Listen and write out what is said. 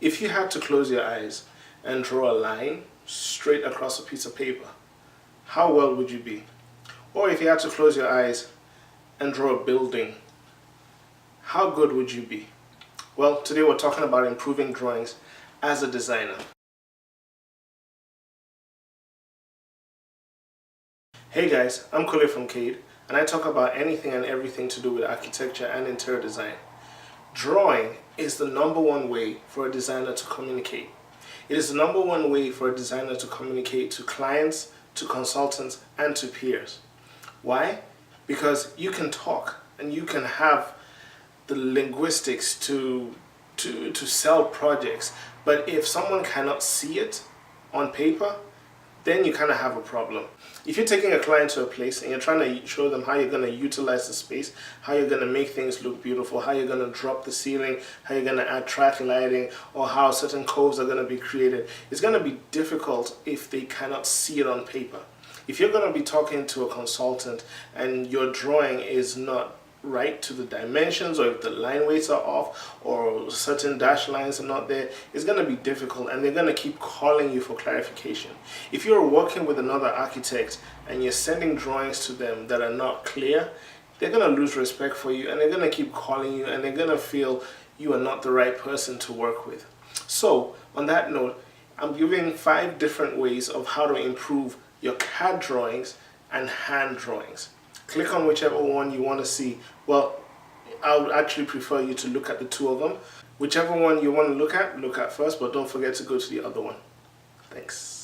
If you had to close your eyes and draw a line straight across a piece of paper, how well would you be? Or if you had to close your eyes and draw a building, how good would you be? Well, today we're talking about improving drawings as a designer. Hey guys, I'm Kule from Cade, and I talk about anything and everything to do with architecture and interior design. Drawing is the #1 way for a designer to communicate. It is the #1 way for a designer to communicate to clients, to consultants, and to peers. Why? Because you can talk and you can have the linguistics to sell projects, but if someone cannot see it on paper, then you kind of have a problem. If you're taking a client to a place and you're trying to show them how you're going to utilize the space, how you're going to make things look beautiful, how you're going to drop the ceiling, how you're going to add track lighting, or how certain coves are going to be created, it's going to be difficult if they cannot see it on paper. If you're going to be talking to a consultant and your drawing is not right to the dimensions, or if the line weights are off or certain dash lines are not there, it's going to be difficult and they're going to keep calling you for clarification. If you're working with another architect and you're sending drawings to them that are not clear, they're going to lose respect for you and they're going to keep calling you and they're going to feel you are not the right person to work with. So on that note, I'm giving 5 different ways of how to improve your CAD drawings and hand drawings. Click on whichever one you want to see. Well, I would actually prefer you to look at the 2 of them. Whichever one you want to look at first, but don't forget to go to the other one. Thanks.